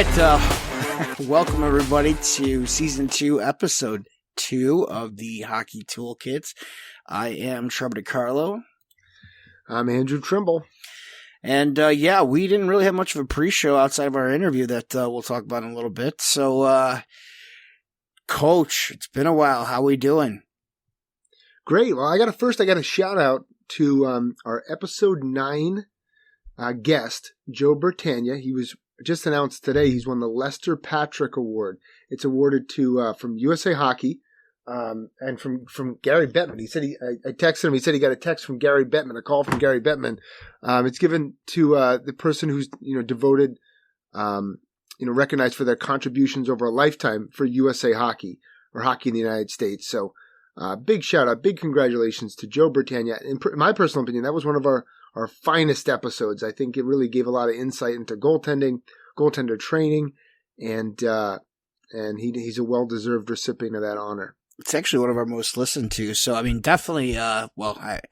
right, welcome everybody to Season 2, Episode 2 of the Hockey Toolkit. I am Trevor DiCarlo. I'm Andrew Trimble. And we didn't really have much of a pre-show outside of our interview that we'll talk about in a little bit. So, Coach, it's been a while. How we doing? Great. Well, I got a shout out to our Episode 9 guest, Joe Bertagna. He was just announced today he's won the Lester Patrick Award. It's awarded to from USA Hockey and from Gary Bettman. He said I texted him. He said he got a text from Gary Bettman, a call from Gary Bettman. It's given to the person who's devoted, recognized for their contributions over a lifetime for USA Hockey or hockey in the United States. So big shout out, big congratulations to Joe Bertagna. In my personal opinion, that was one of our finest episodes. I think it really gave a lot of insight into goaltender training, and he's a well-deserved recipient of that honor. It's actually one of our most listened to. So, I mean, definitely, I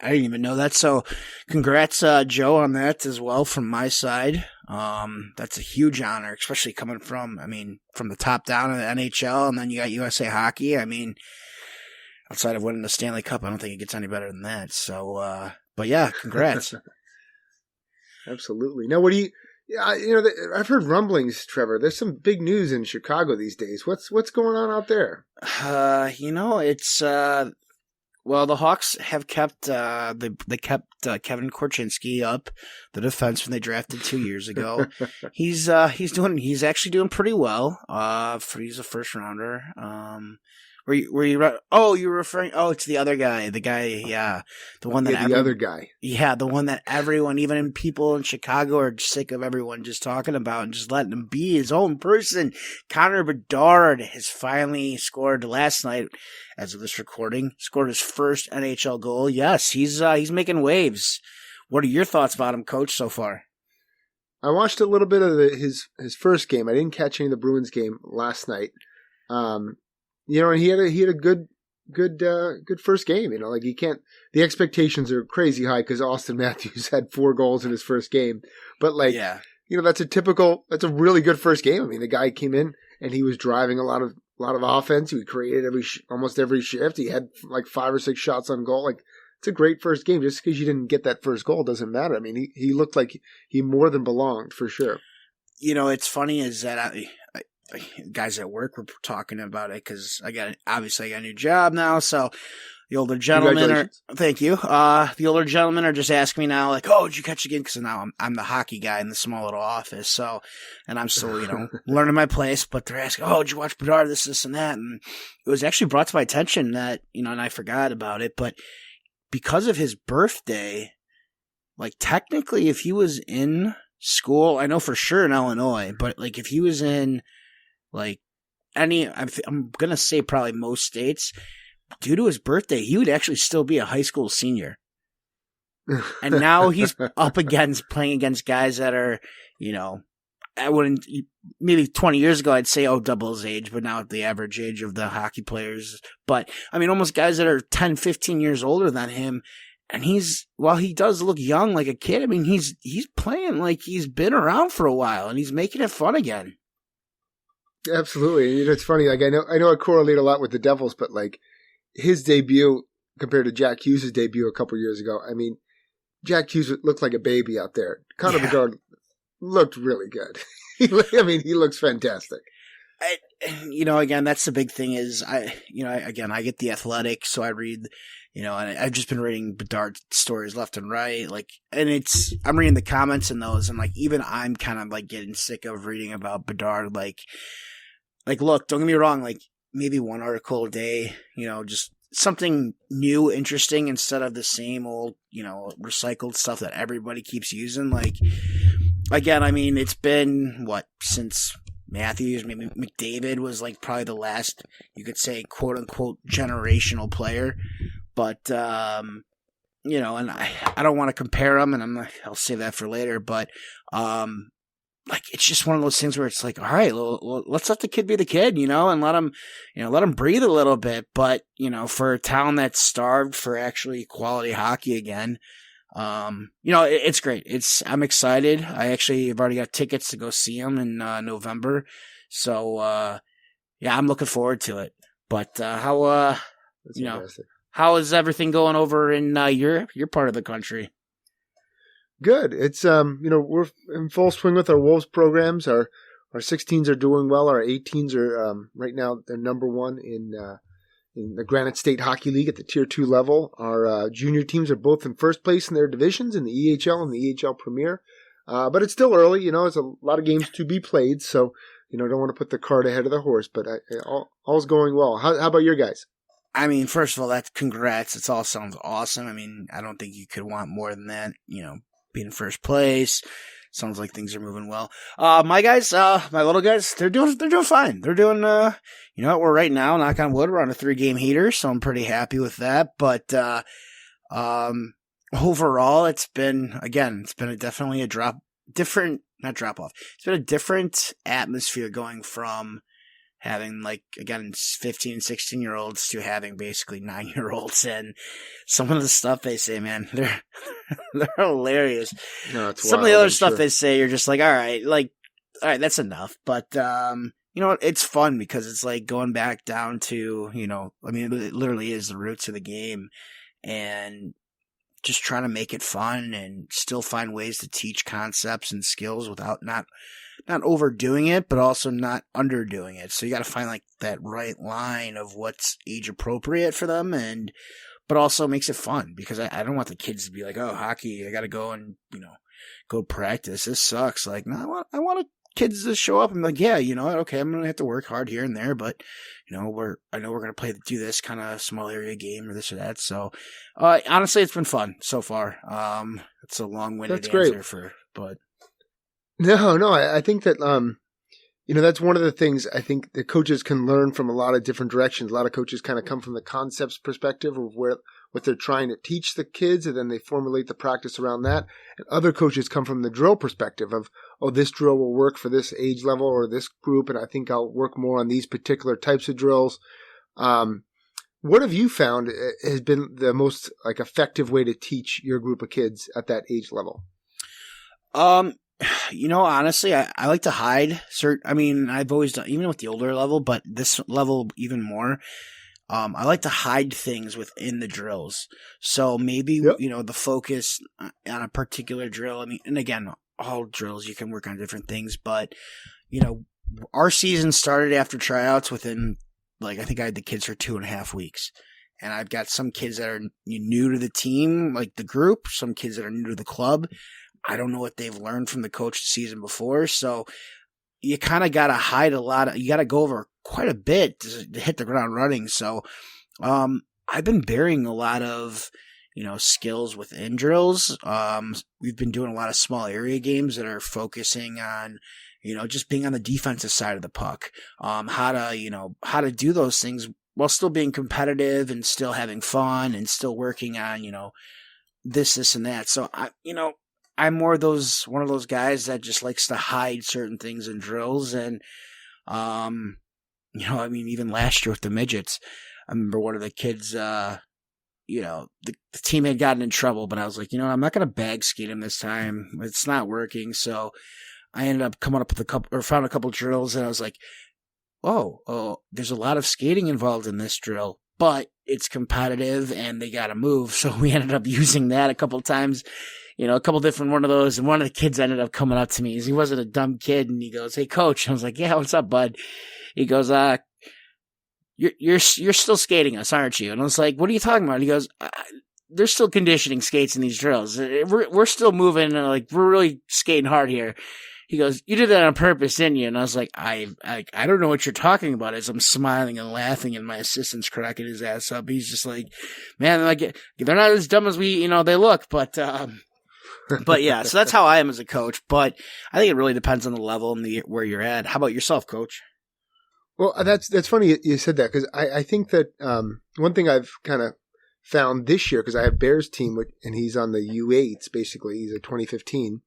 didn't even know that. So, congrats, Joe, on that as well from my side. That's a huge honor, especially coming from the top down in the NHL, and then you got USA Hockey. I mean, outside of winning the Stanley Cup, I don't think it gets any better than that. So, but yeah, congrats. Absolutely. Now, what do you? I've heard rumblings, Trevor. There's some big news in Chicago these days. What's going on out there? It's the Hawks have kept they kept Kevin Korchinski up, the defenseman they drafted 2 years ago. He's actually doing pretty well. He's a first rounder. You were referring to the other guy, the one that everyone, even people in Chicago, are sick of everyone just talking about and just letting him be his own person. Connor Bedard has finally scored last night, as of this recording, scored his first NHL goal. Yes, he's making waves. What are your thoughts about him, Coach, so far? I watched a little bit of his first game. I didn't catch any of the Bruins game last night. And he had a good first game. The expectations are crazy high because Austin Matthews had 4 goals in his first game. But that's a really good first game. I mean, the guy came in and he was driving a lot of offense. He created almost every shift. He had like 5 or 6 shots on goal. Like, it's a great first game. Just because you didn't get that first goal doesn't matter. I mean, he looked like he more than belonged for sure. It's funny is that guys at work were talking about it because I got a new job now. So the older gentlemen thank you. The older gentlemen are just asking me now, like, "Oh, did you catch the game?" Because now I'm the hockey guy in the small little office. So, and I'm still learning my place. But they're asking, "Oh, did you watch Bedard? This, and that?" And it was actually brought to my attention that and I forgot about it. But because of his birthday, like technically, if he was in school, I know for sure in Illinois, but like if he was in I'm going to say probably most states, due to his birthday, he would actually still be a high school senior. And now he's up against playing against guys that are, maybe 20 years ago, I'd say, double his age, but now the average age of the hockey players. But I mean, almost guys that are 10, 15 years older than him. And while he does look young like a kid, I mean, he's playing like he's been around for a while and he's making it fun again. Absolutely. It's funny. Like, I know I correlate a lot with the Devils, but like his debut compared to Jack Hughes' debut a couple years ago, I mean, Jack Hughes looked like a baby out there. Connor Bedard looked really good. He looks fantastic. Again, that's the big thing is I get The Athletic, so I read, and I've just been reading Bedard stories left and right. Like, and I'm reading the comments in those, and like, even I'm kind of like getting sick of reading about Bedard. Like, look, don't get me wrong, like maybe one article a day, just something new, interesting instead of the same old, recycled stuff that everybody keeps using. Like, again, I mean, it's been since Matthews, maybe McDavid was like probably the last, you could say, quote unquote, generational player. But, and I don't want to compare them, and I'll save that for later. But, it's just one of those things where it's like, all right, let's let the kid be the kid, and let him breathe a little bit. But, for a town that's starved for actually quality hockey again, It's great. I'm excited. I actually have already got tickets to go see them in November. So, I'm looking forward to it. But how is everything going over in your part of the country? Good. It's we're in full swing with our Wolves programs. Our 16s are doing well. Our 18s are right now they're number one in the Granite State Hockey League at the Tier 2 level. Our junior teams are both in first place in their divisions in the EHL and the EHL Premier. But it's still early. It's a lot of games to be played, so don't want to put the cart ahead of the horse. But all's going well. How about your guys? I mean, first of all, congrats. It all sounds awesome. I mean, I don't think you could want more than that. Being in first place. Sounds like things are moving well. My guys, my little guys, they're doing fine. They're doing, we're right now, knock on wood, we're on a 3-game heater, so I'm pretty happy with that. But, overall, it's been definitely not drop off. It's been a different atmosphere going from having 15 and 16-year-olds to having basically 9-year-olds, and some of the stuff they say, man, they're hilarious. No, it's some wild, of the other I'm stuff sure. they say, you're just like, all right, that's enough. But it's fun because it's like going back down to, it literally is the roots of the game, and just trying to make it fun and still find ways to teach concepts and skills without not overdoing it, but also not underdoing it. So you got to find that right line of what's age appropriate for them, but also makes it fun, because I don't want the kids to be like, oh, hockey, I got to go and, go practice. This sucks. No, I want kids to show up and be like, yeah, okay, I'm going to have to work hard here and there, but I know we're going to do this kind of small area game or this or that. So, honestly, it's been fun so far. It's a long-winded answer but. No, I think that, that's one of the things I think the coaches can learn from a lot of different directions. A lot of coaches kind of come from the concepts perspective of what they're trying to teach the kids, and then they formulate the practice around that. And other coaches come from the drill perspective of, oh, this drill will work for this age level or this group, and I think I'll work more on these particular types of drills. What have you found has been the most effective way to teach your group of kids at that age level? Honestly, I like to hide I've always done, even with the older level, but this level even more. I like to hide things within the drills. So maybe, the focus on a particular drill. And again, all drills, you can work on different things, but, our season started after tryouts within, I think I had the kids for 2.5 weeks. And I've got some kids that are new to the team, the group, some kids that are new to the club. I don't know what they've learned from the coach the season before. So you kind of got to hide you got to go over quite a bit to hit the ground running. So, I've been burying a lot of, skills within drills. We've been doing a lot of small area games that are focusing on, just being on the defensive side of the puck. How to do those things while still being competitive and still having fun and still working on, this and that. So I'm more one of those guys that just likes to hide certain things in drills. And, even last year with the midgets, I remember one of the kids, the team had gotten in trouble, but I was like, I'm not going to bag skate him this time. It's not working. So I ended up coming up with found a couple drills, and I was like, oh, there's a lot of skating involved in this drill, but it's competitive and they got to move. So we ended up using that a couple times. A couple different one of those, and one of the kids ended up coming up to me. He wasn't a dumb kid, and he goes, "Hey, coach." I was like, "Yeah, what's up, bud?" He goes, you're still skating us, aren't you?" And I was like, "What are you talking about?" He goes, "There's still conditioning skates in these drills. We're still moving, and we're really skating hard here." He goes, "You did that on purpose, didn't you?" And I was like, I don't know what you're talking about. As I'm smiling and laughing, and my assistant's cracking his ass up. He's just like, "Man, they're not as dumb as they look," but. But yeah, so that's how I am as a coach. But I think it really depends on the level and where you're at. How about yourself, coach? Well, that's funny you said that, because I think that one thing I've kind of found this year, because I have Bear's team, and he's on the U8s, basically. He's a 2015.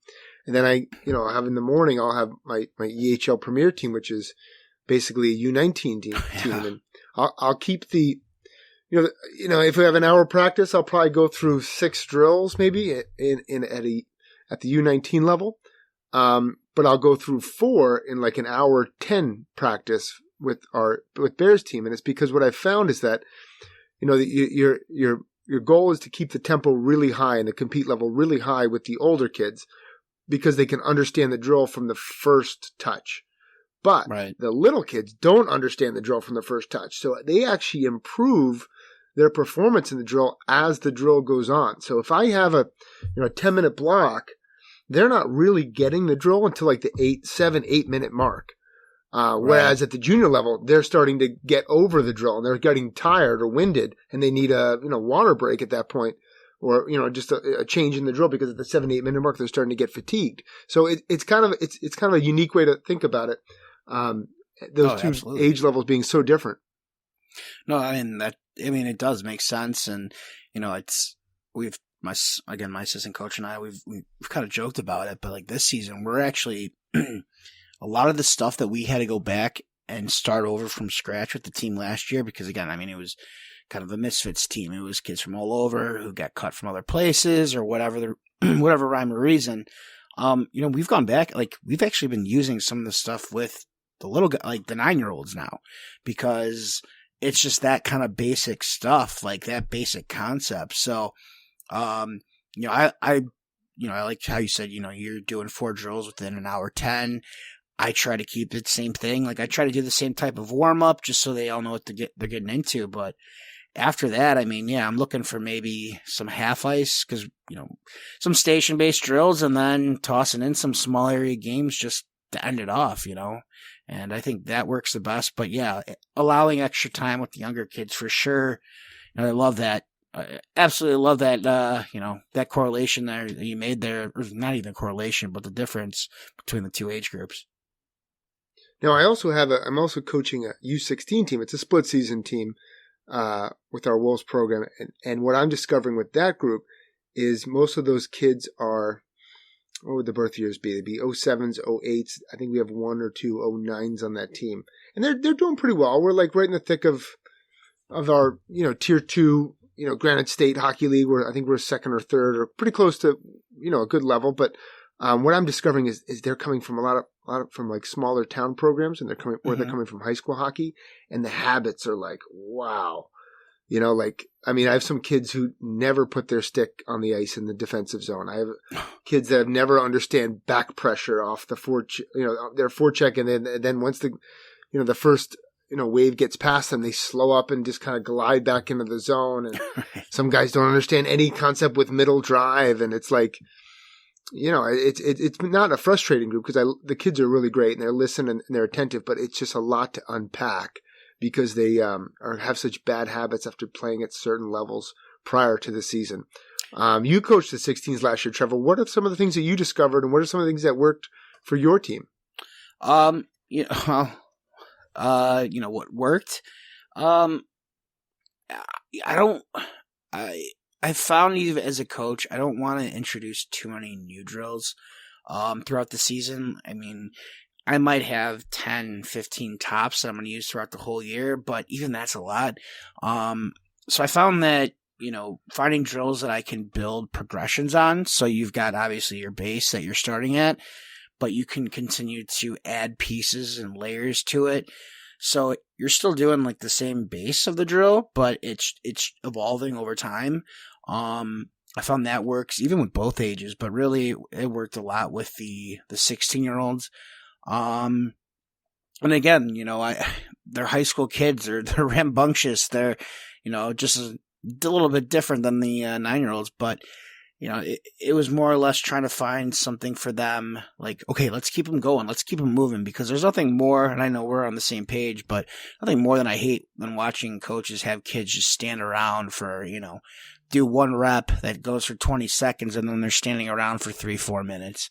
And then I have in the morning, I'll have my EHL Premier team, which is basically a U19 team. Yeah. And I'll keep the If we have an hour practice, I'll probably go through 6 drills maybe at the U19 level. But I'll go through 4 in like an hour 10 practice with Bears team. And it's because what I've found is that, your goal is to keep the tempo really high and the compete level really high with the older kids because they can understand the drill from the first touch. But the little kids don't understand the drill from the first touch. So they actually improve their performance in the drill as the drill goes on. So if I have a 10-minute block, they're not really getting the drill until like the 8 minute mark. Whereas at the junior level, they're starting to get over the drill and they're getting tired or winded and they need a water break at that point, or just a change in the drill because at the 7-8 minute mark they're starting to get fatigued. So it's kind of a unique way to think about it. Those two absolutely. Age levels being so different. No, it does make sense, and my assistant coach and I we've kind of joked about it, but like this season we're actually. A lot of the stuff that we had to go back and start over from scratch with the team last year, because again, it was kind of a misfits team. It was kids from all over who got cut from other places or whatever rhyme or reason. We've gone back, like we've actually been using some of the stuff with the little guy, like the 9-year-olds now, because it's just that kind of basic stuff, like that basic concept. So, I like how you said, you're doing 4 drills within an hour 10. I try to keep it same thing. Like I try to do the same type of warm up just so they all know what they're getting into. But after that, I'm looking for maybe some half ice because, some station based drills and then tossing in some small area games just to end it off, and I think that works the best. But yeah, allowing extra time with the younger kids for sure. I love that. I absolutely love that, that correlation there that you made there, or not even correlation, but the difference between the two age groups. Now, I'm also coaching a U16 team. It's a split season team with our Wolves program. And what I'm discovering with that group is most of those kids are, what would the birth years be? They'd be 07s, 08s. I think we have 1 or 2 09s on that team. And they're doing pretty well. We're like right in the thick of our, tier 2, Granite State Hockey League, where I think we're second or third or pretty close to, a good level. But what I'm discovering is they're coming from a lot of from like smaller town programs, and they're coming from high school hockey, and the habits are like, wow. I have some kids who never put their stick on the ice in the defensive zone. I have kids that have never understand back pressure off the their forecheck, and then once the first wave gets past them, they slow up and just kind of glide back into the zone. And some guys don't understand any concept with middle drive. And it's like, it's not a frustrating group because the kids are really great and they're listening and they're attentive, but it's just a lot to unpack because they have such bad habits after playing at certain levels prior to the season. You coached the 16s last year, Trevor. What are some of the things that you discovered, and what are some of the things that worked for your team? What worked? I found even as a coach, I don't want to introduce too many new drills throughout the season. I might have 10, 15 tops that I'm going to use throughout the whole year, but even that's a lot. So I found that, finding drills that I can build progressions on. So you've got obviously your base that you're starting at, but you can continue to add pieces and layers to it. So you're still doing like the same base of the drill, but it's evolving over time. I found that works even with both ages, but really it worked a lot with the 16-year-olds. And again, they're high school kids, they're rambunctious. They're, just a little bit different than the 9-year-olds, but it was more or less trying to find something for them. Like, okay, let's keep them going. Let's keep them moving, because there's nothing more, and I know we're on the same page, but nothing more than I hate than watching coaches have kids just stand around for, do one rep that goes for 20 seconds and then they're standing around for 3-4 minutes.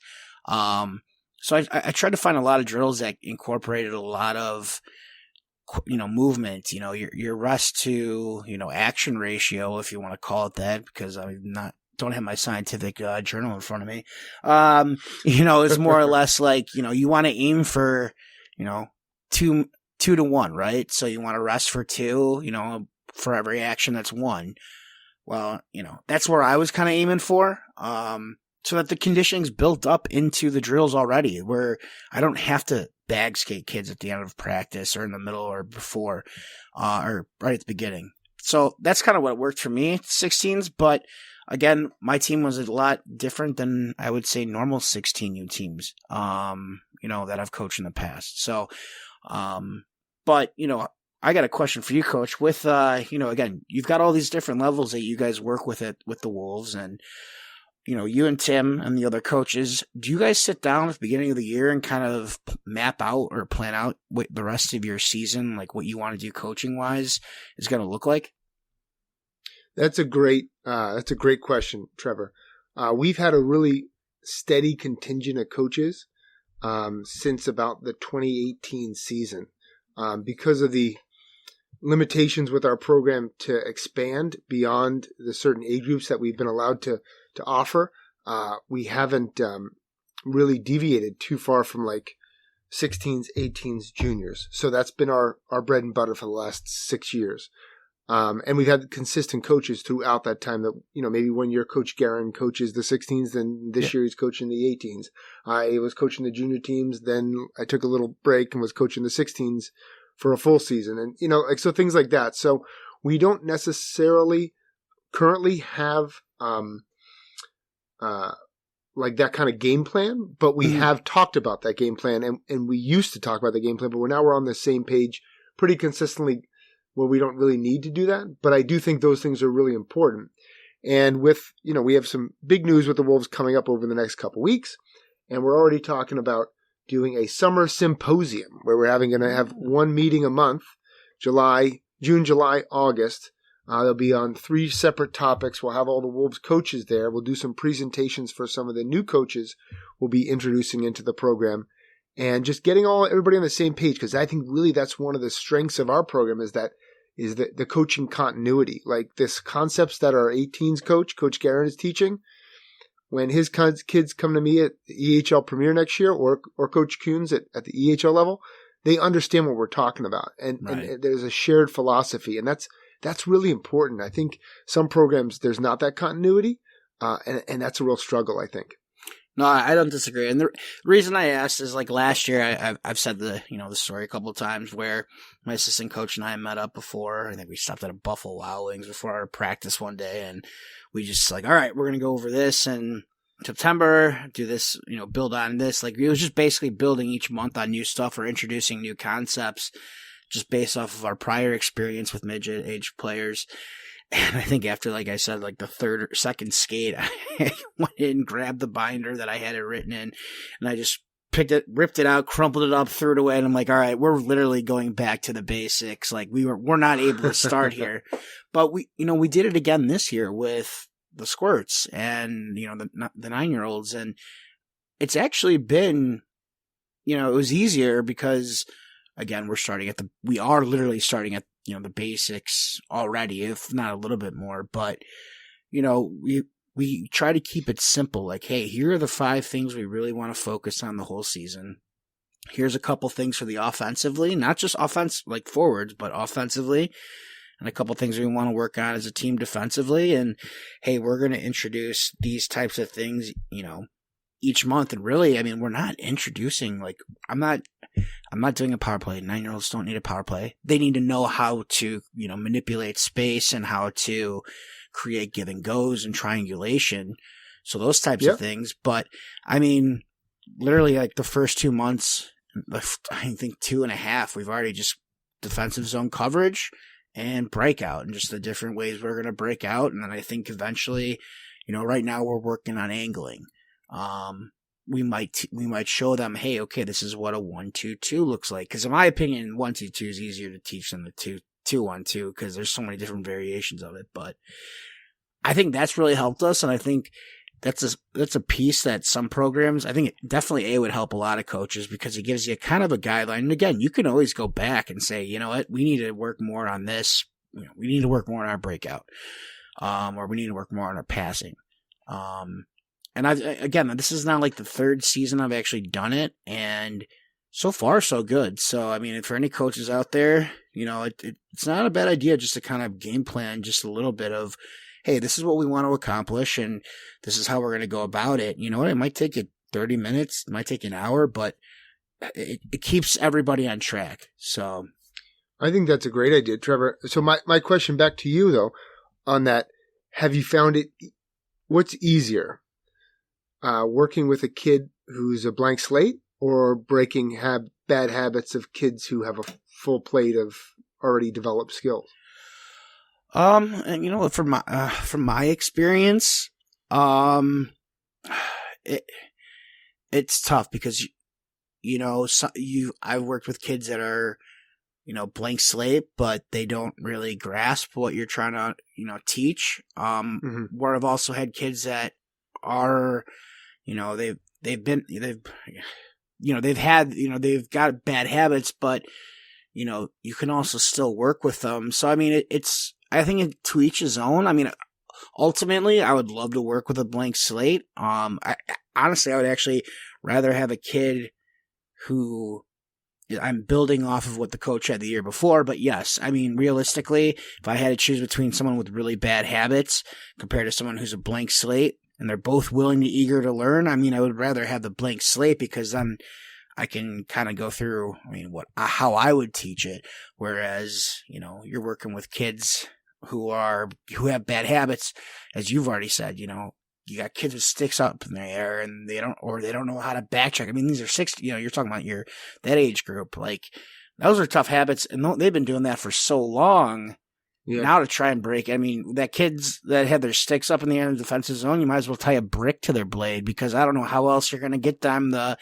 So I tried to find a lot of drills that incorporated a lot of, movement, your rest to, action ratio, if you want to call it that, because don't have my scientific journal in front of me. It's more or less like, you want to aim for, 2 to 1, right? So you want to rest for 2, for every action that's won. Well, that's where I was kind of aiming for. So that the conditioning's built up into the drills already, where I don't have to bag skate kids at the end of practice or in the middle or before, or right at the beginning. So that's kind of what worked for me, 16s. But again, my team was a lot different than I would say normal 16U teams, that I've coached in the past. So, but I got a question for you, Coach. With again, you've got all these different levels that you guys work with with the Wolves, and you and Tim and the other coaches, do you guys sit down at the beginning of the year and kind of map out or plan out what the rest of your season, like what you want to do coaching wise, is going to look like? That's a great question, Trevor. We've had a really steady contingent of coaches since about the 2018 season because of the limitations with our program to expand beyond the certain age groups that we've been allowed to offer. We haven't really deviated too far from like 16s, 18s, juniors. So that's been our bread and butter for the last 6 years. And we've had consistent coaches throughout that time that, maybe one year Coach Guerin coaches the 16s, then this year he's coaching the 18s. I was coaching the junior teams, then I took a little break and was coaching the 16s for a full season. And, so things like that. So we don't necessarily currently have like that kind of game plan, but we have talked about that game plan, and we used to talk about the game plan, but we're on the same page pretty consistently where we don't really need to do that. But I do think those things are really important. And with, we have some big news with the Wolves coming up over the next couple weeks, and we're already talking about doing a summer symposium where we're going to have one meeting a month, June, July, August. They'll be on 3 separate topics. We'll have all the Wolves coaches there. We'll do some presentations for some of the new coaches we'll be introducing into the program, and just getting everybody on the same page, because I think really that's one of the strengths of our program is the coaching continuity. Like this concepts that our 18s Coach Guerin is teaching, when his kids come to me at the EHL Premier next year, or Coach Kuhn's at the EHL level, they understand what we're talking about. And there's a shared philosophy, and that's really important. I think some programs, there's not that continuity, and that's a real struggle, I think. No, I don't disagree. And the reason I asked is, like, last year, I've said the story a couple of times where my assistant coach and I met up before. I think we stopped at a Buffalo Wild Wings before our practice one day, and we just all right, we're going to go over this in September, do this, build on this. Like, it was just basically building each month on new stuff or introducing new concepts just based off of our prior experience with midget age players. And I think after, like I said, like the third or second skate, I went in, grabbed the binder that I had it written in, and I just ripped it out, crumpled it up, threw it away. And I'm like, all right, we're literally going back to the basics. Like we're not able to start here, but we did it again this year with the squirts and, the 9-year-olds. And it's actually been, it was easier because, again, we are literally starting at, the basics already, if not a little bit more. But, we try to keep it simple. Like, hey, here are the 5 things we really want to focus on the whole season. Here's a couple things for the offensively, not just offense like forwards, but offensively. And a couple things we want to work on as a team defensively. And, hey, we're going to introduce these types of things, each month. And really, I mean, we're not introducing, like, I'm not doing a power play. 9-year-olds don't need a power play. They need to know how to, manipulate space and how to create give and goes and triangulation. So those types of things. But I mean, literally like the first 2 months, I think 2.5, we've already just defensive zone coverage and breakout and just the different ways we're going to break out. And then I think eventually, right now we're working on angling. We might show them, hey, okay, this is what a 1-2-2 looks like. Because in my opinion, 1-2-2 is easier to teach than the 2-1-2 because there's so many different variations of it. But I think that's really helped us, and I think that's a piece that some programs, I think it definitely would help a lot of coaches because it gives you kind of a guideline. And again, you can always go back and say, you know what, we need to work more on this. We need to work more on our breakout, or we need to work more on our passing. And again, this is now like the 3rd season I've actually done it, and so far so good. So I mean, for any coaches out there, it's not a bad idea just to kind of game plan just a little bit of, hey, this is what we want to accomplish and this is how we're going to go about it. You know what? It might take you 30 minutes, it might take an hour, but it keeps everybody on track. So I think that's a great idea, Trevor. So my question back to you, though, on that, have you found it, what's easier, working with a kid who's a blank slate or breaking bad habits of kids who have a full plate of already developed skills? And from my experience, it's tough because, I've worked with kids that are, blank slate, but they don't really grasp what you're trying to, teach. Where I've also had kids that are, they've got bad habits, but, you can also still work with them. So, I mean, I think to each his own. I mean, ultimately, I would love to work with a blank slate. Honestly, I would actually rather have a kid who I'm building off of what the coach had the year before. But yes, I mean, realistically, if I had to choose between someone with really bad habits compared to someone who's a blank slate and they're both willing and eager to learn, I mean, I would rather have the blank slate because then I can kind of go through, how I would teach it. Whereas, you're working with kids who have bad habits, as you've already said, you got kids with sticks up in the air and they don't know how to backtrack. I mean, these are you're talking about that age group. Like, those are tough habits, and they've been doing that for so long. Yeah. Now to try and break, I mean, that kids that have their sticks up in the air in the defensive zone, you might as well tie a brick to their blade because I don't know how else you're going to get them to,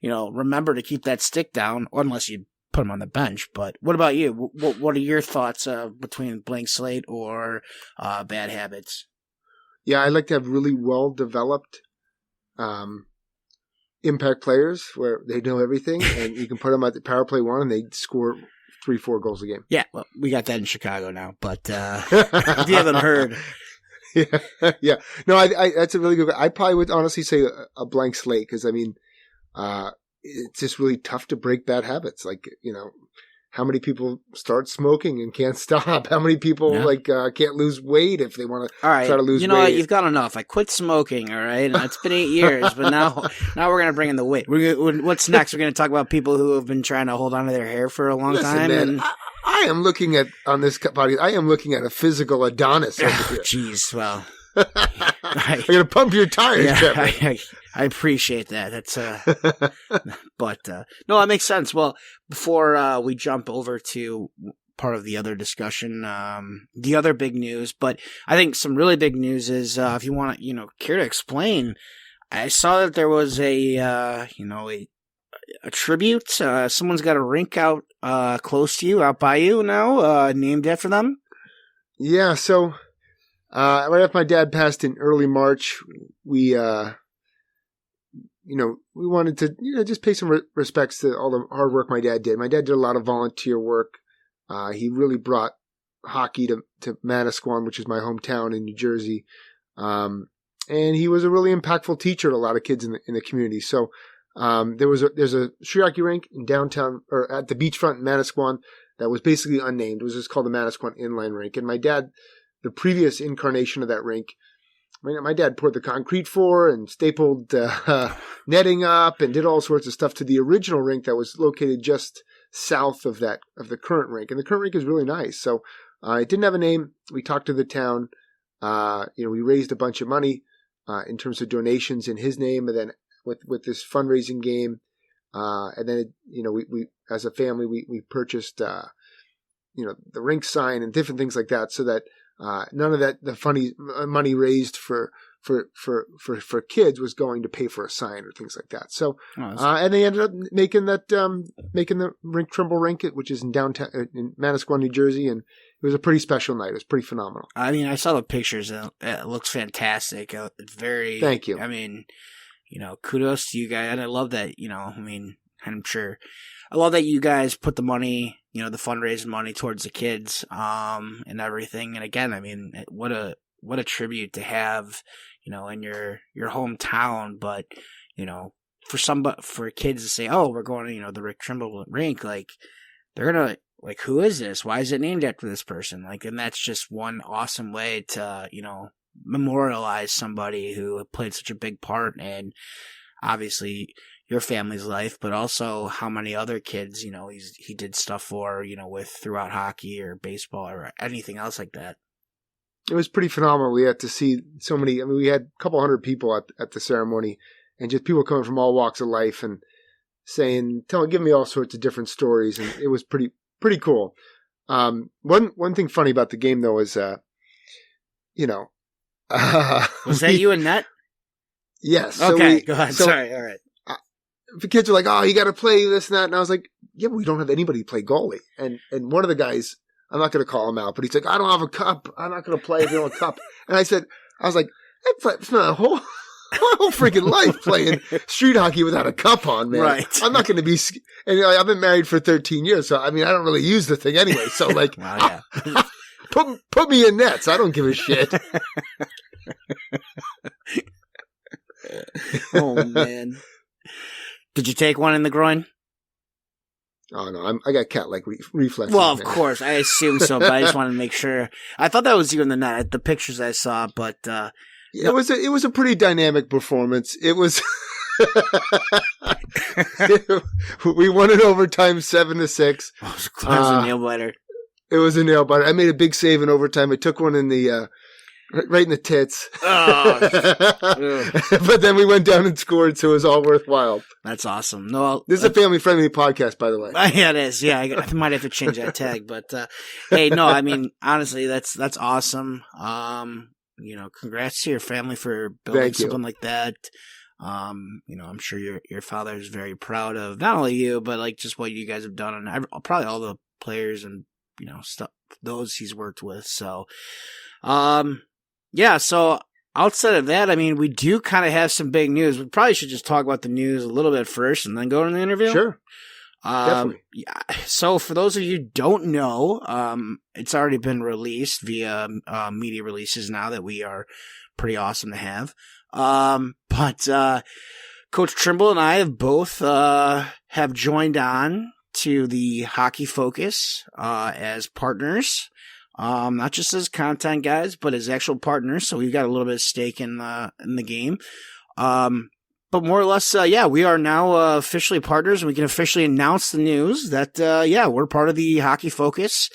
remember to keep that stick down unless you put them on the bench. But what about you? What are your thoughts between blank slate or bad habits? Yeah, I like to have really well-developed impact players where they know everything, and you can put them at the power play one, and they score 3-4 goals a game. Yeah, well, we got that in Chicago now, but if you haven't heard. Yeah. No, I that's a really good. I probably would honestly say a blank slate because, I mean, it's just really tough to break bad habits. Like, how many people start smoking and can't stop? How many people can't lose weight if they want to try to lose weight? You know what? You've got enough. I quit smoking, all right? And it's been 8 years, but now we're going to bring in the weight. What's next? We're going to talk about people who have been trying to hold on to their hair for a long time. Man, and I am looking at, on this podcast, I am looking at a physical Adonis over here. Jeez, well. I'm going to pump your tires, yeah, I appreciate that. That's but no, that makes sense. Well, before we jump over to part of the other discussion, the other big news, but I think some really big news is if you want to, care to explain, I saw that there was a tribute. Someone's got a rink out close to you, out by you now, named after them. Yeah, so right after my dad passed in early March, we wanted to, just pay some respects to all the hard work my dad did. My dad did a lot of volunteer work. He really brought hockey to Manasquan, which is my hometown in New Jersey. And he was a really impactful teacher to a lot of kids in the community. So, there's a street hockey rink in downtown, or at the beachfront in Manasquan that was basically unnamed. It was just called the Manasquan Inline Rink. And my dad, the previous incarnation of that rink, my dad poured the concrete for and stapled netting up and did all sorts of stuff to the original rink that was located just south of the current rink. And the current rink is really nice. So it didn't have a name. We talked to the town. We raised a bunch of money in terms of donations in his name, and then with this fundraising game, and then we as a family we purchased the rink sign and different things like that, so that none of the funny money raised for kids was going to pay for a sign or things like that. So, and they ended up making the Rink Trimble Rink, which is in downtown in Manasquan, New Jersey, and it was a pretty special night. It was pretty phenomenal. I mean, I saw the pictures and it looks fantastic. It's very. Thank you. I mean, kudos to you guys, and I love that. I'm sure. I love that you guys put the money, the fundraising money towards the kids, and everything. And again, I mean, what a tribute to have, in your hometown. But, for kids to say, oh, we're going to, the Rick Trimble rink, like, they're going to, like, who is this? Why is it named after this person? Like, and that's just one awesome way to, memorialize somebody who played such a big part in, obviously, your family's life, but also how many other kids, he did stuff for, with throughout hockey or baseball or anything else like that. It was pretty phenomenal. We had to see so many. I mean, we had a couple hundred people at the ceremony, and just people coming from all walks of life and giving me all sorts of different stories, and it was pretty cool. One thing funny about the game though is, was that you and Net? Yes. So okay, go ahead. Sorry. All right. The kids were like, "Oh, you got to play this and that," and I was like, "Yeah, but we don't have anybody to play goalie." And one of the guys, I'm not going to call him out, but he's like, "I don't have a cup. I'm not going to play if you don't have a cup." And I was like, "That's not a whole freaking life playing street hockey without a cup on, man. Right. I'm not going to be." And I've been married for 13 years, so I mean, I don't really use the thing anyway. So like, wow, yeah. put me in nets. I don't give a shit. Oh man. Did you take one in the groin? Oh no, I got cat-like reflexes. Well, of course, I assume so, but I just wanted to make sure. I thought that was you in the net, the pictures I saw, but it was a pretty dynamic performance. It was. We won in overtime 7-6. Oh, it was a nail biter. It was a nail biter. I made a big save in overtime. I took one in the right in the tits. Oh. But then we went down and scored, so it was all worthwhile. That's awesome. No, this is a family-friendly podcast, by the way. Yeah, it is. Yeah, I might have to change that tag, but hey, no, I mean, honestly, that's awesome. Congrats to your family for building something like that. I'm sure your father is very proud of not only you, but like just what you guys have done, and probably all the players and stuff those he's worked with. So, yeah. So outside of that, I mean, we do kind of have some big news. We probably should just talk about the news a little bit first, and then go to the interview. Sure. Definitely. Yeah. So for those of you who don't know, it's already been released via media releases now that we are pretty awesome to have. But Coach Trimble and I have both have joined on to the Hockey Focus as partners. Not just as content guys, but as actual partners. So we've got a little bit of stake in the game. But more or less, we are now officially partners, and we can officially announce the news that, we're part of the Hockey Focus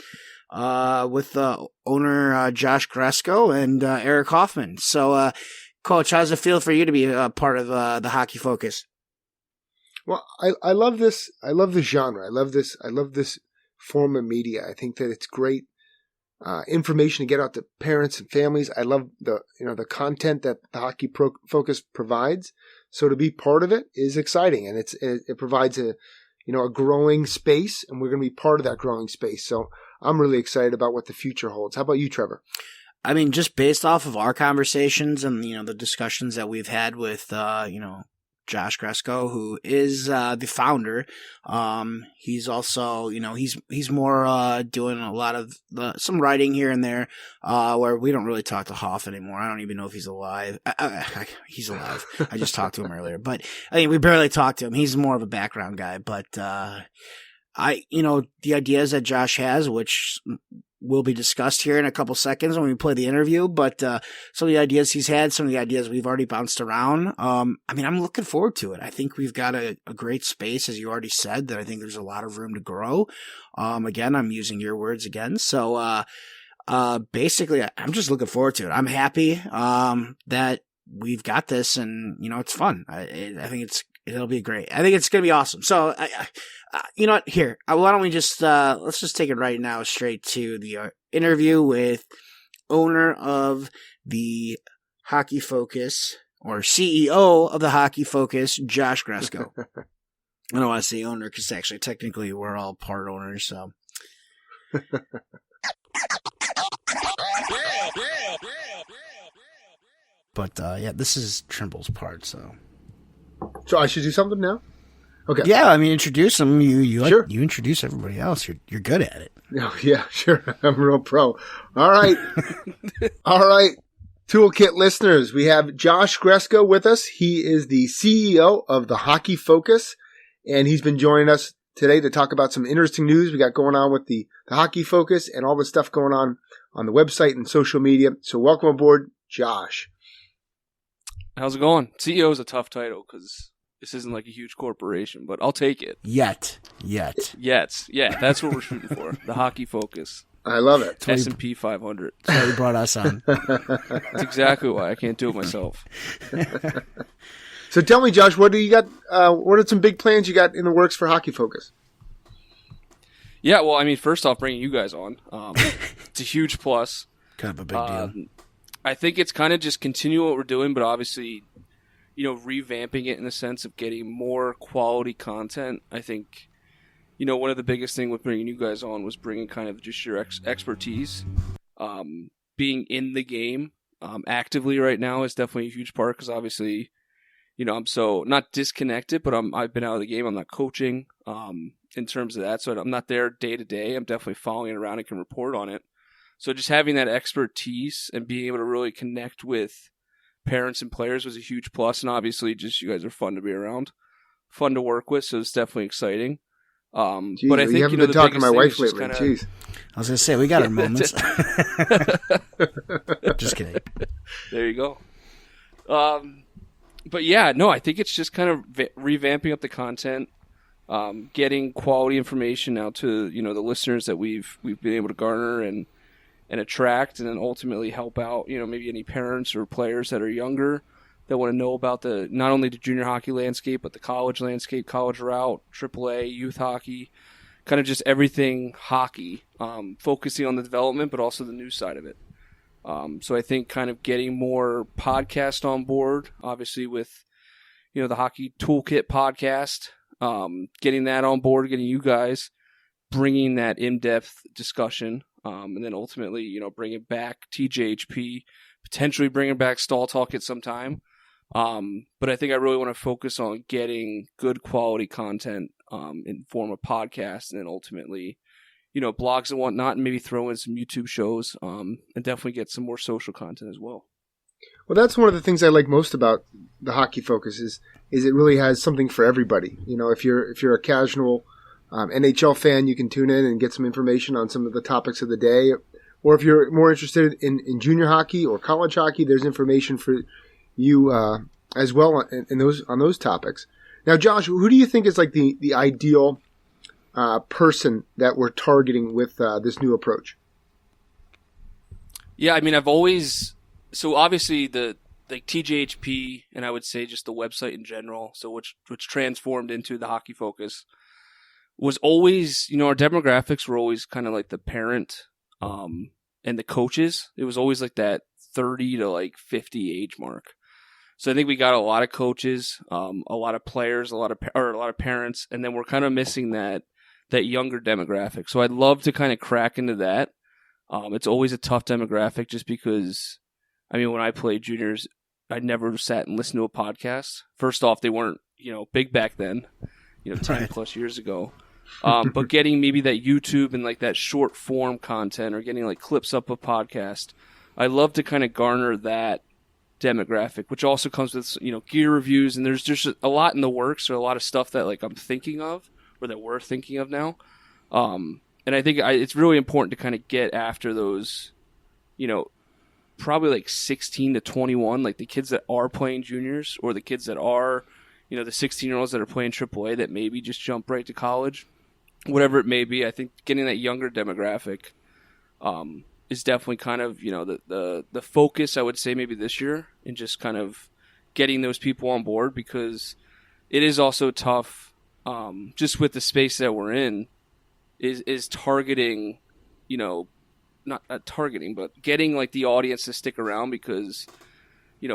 with owner Josh Gresko and Eric Hoffman. So, Coach, how does it feel for you to be a part of the Hockey Focus? Well, I love this. I love the genre. I love this form of media. I think that it's great information to get out to parents and families. I love the content that the Hockey Focus provides. So to be part of it is exciting, and it provides a growing space, and we're going to be part of that growing space. So I'm really excited about what the future holds. How about you, Trevor? I mean, just based off of our conversations and the discussions that we've had with Josh Gresko, who is the founder. He's also, he's more doing a lot of some writing here and there, where we don't really talk to Hoff anymore. I don't even know if he's alive. He's alive. I just talked to him earlier, but I mean, we barely talked to him. He's more of a background guy, but the ideas that Josh has, which will be discussed here in a couple seconds when we play the interview, but some of the ideas he's had, some of the ideas we've already bounced around. I'm looking forward to it. I think we've got a great space, as you already said, that I think there's a lot of room to grow. Again, I'm using your words again. So basically, I'm just looking forward to it. I'm happy that we've got this, and it's fun. I think it'll be great. I think it's going to be awesome. So, you know what? Here, why don't we just let's just take it right now straight to the interview with owner of the Hockey Focus, or CEO of the Hockey Focus, Josh Gresko. I don't want to say owner because actually, technically, we're all part owners. So. But this is Trimble's part, so I should do something now? Okay. Yeah, I mean, introduce them. Sure. You introduce everybody else. You're good at it. Oh, yeah, sure. I'm a real pro. All right. All right. Toolkit listeners, we have Josh Gresko with us. He is the CEO of the Hockey Focus, and he's been joining us today to talk about some interesting news we got going on with the Hockey Focus and all the stuff going on the website and social media. So welcome aboard, Josh. How's it going? CEO is a tough title because this isn't like a huge corporation, but I'll take it. Yet. Yeah, that's what we're shooting for. The Hockey Focus. I love it. S&P 500. That's why you brought us on. That's exactly why I can't do it myself. So tell me, Josh, what do you got? What are some big plans you got in the works for Hockey Focus? Yeah, well, I mean, first off, bringing you guys on, it's a huge plus. Kind of a big deal. I think it's kind of just continue what we're doing, but obviously, revamping it in the sense of getting more quality content. I think, one of the biggest thing with bringing you guys on was bringing kind of just your expertise. Being in the game actively right now is definitely a huge part because obviously, I'm so not disconnected, but I've been out of the game. I'm not coaching in terms of that, so I'm not there day to day. I'm definitely following it around and can report on it. So just having that expertise and being able to really connect with parents and players was a huge plus. And obviously, just you guys are fun to be around, fun to work with. So it's definitely exciting. Jeez, but I think you haven't been talking to my wife lately. Kinda... Jeez. I was going to say, we got our moments. Just kidding. There you go. But yeah, no, I think it's just kind of revamping up the content, getting quality information out to the listeners that we've been able to garner and attract, and then ultimately help out maybe any parents or players that are younger that want to know about not only the junior hockey landscape but the college landscape, college route, AAA, youth hockey, kind of just everything hockey, focusing on the development but also the news side of it. So I think kind of getting more podcast on board, obviously with the Hockey Toolkit podcast, getting that on board, getting you guys bringing that in-depth discussion, and then ultimately bringing back TJHP, potentially bringing back Stall Talk at some time. But I think I really want to focus on getting good quality content in form of podcasts, and then ultimately blogs and whatnot, and maybe throw in some YouTube shows, and definitely get some more social content as well. Well, that's one of the things I like most about the Hockey Focus is it really has something for everybody. If you're a casual NHL fan, you can tune in and get some information on some of the topics of the day. Or if you're more interested in junior hockey or college hockey, there's information for you as well on those topics. Now, Josh, who do you think is like the ideal person that we're targeting with this new approach? Yeah, I mean, so obviously the TJHP, and I would say just the website in general, so which transformed into the Hockey Focus, was always, our demographics were always kind of like the parent and the coaches. It was always like that 30 to 50 age mark. So I think we got a lot of coaches, a lot of players, a lot of parents, and then we're kind of missing that younger demographic. So I'd love to kind of crack into that. It's always a tough demographic just because, I mean, when I played juniors, I never sat and listened to a podcast. First off, they weren't, big back then, 10 plus years ago. But getting maybe that YouTube and that short form content, or getting clips up a podcast, I love to kind of garner that demographic, which also comes with, gear reviews, and there's just a lot in the works, or a lot of stuff that I'm thinking of, or that we're thinking of now. And I think it's really important to kind of get after those, probably 16 to 21, the kids that are playing juniors, or the kids that are, the 16-year-olds that are playing AAA that maybe just jump right to college, whatever it may be. I think getting that younger demographic is definitely kind of, the focus, I would say, maybe this year, and just kind of getting those people on board, because it is also tough, just with the space that we're in, is targeting, not targeting, but getting the audience to stick around, because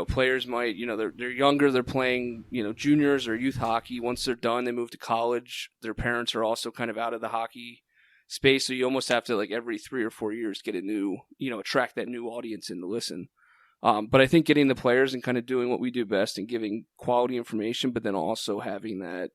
players might, they're younger, they're playing, juniors or youth hockey. Once they're done, they move to college. Their parents are also kind of out of the hockey space, so you almost have to every 3 or 4 years get a new, attract that new audience in to listen. But I think getting the players and kind of doing what we do best and giving quality information, but then also having that,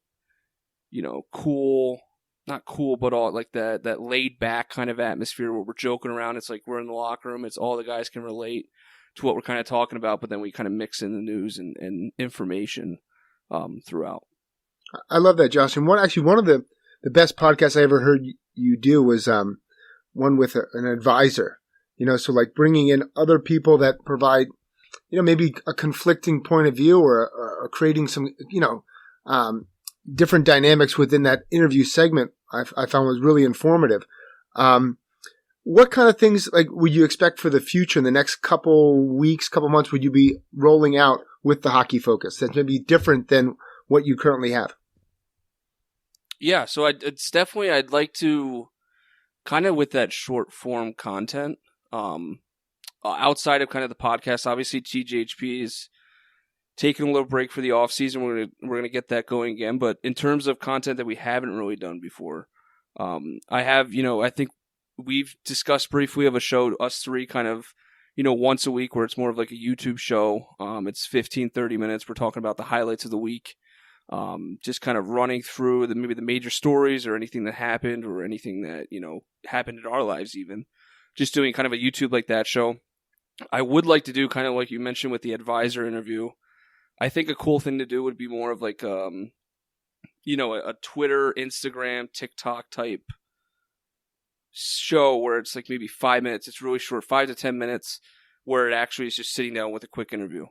not cool, but all that laid back kind of atmosphere where we're joking around. It's we're in the locker room. It's all the guys can relate to what we're kind of talking about, but then we kind of mix in the news and information throughout. I love that, Josh. And one of the the best podcast I ever heard you do was one with an advisor. So like bringing in other people that provide, maybe a conflicting point of view or creating some, different dynamics within that interview segment. I found was really informative. What kind of things like would you expect for the future in the next couple weeks, couple months? Would you be rolling out with the Hockey Focus that's maybe different than what you currently have? Yeah, so it's definitely, I'd like to kind of with that short form content, outside of kind of the podcast. Obviously, TJHP is taking a little break for the off season. We're gonna get that going again. But in terms of content that we haven't really done before, I have, I think we've discussed briefly of a show, us three, kind of, once a week, where it's more of like a YouTube show. It's 15-30 minutes. We're talking about the highlights of the week. Just kind of running through maybe the major stories or anything that happened or anything that, happened in our lives even. Just doing kind of a YouTube like that show. I would like to do kind of like you mentioned with the advisor interview. I think a cool thing to do would be more of like, a Twitter, Instagram, TikTok type show where it's like maybe 5 minutes. It's really short, 5 to 10 minutes, where it actually is just sitting down with a quick interview.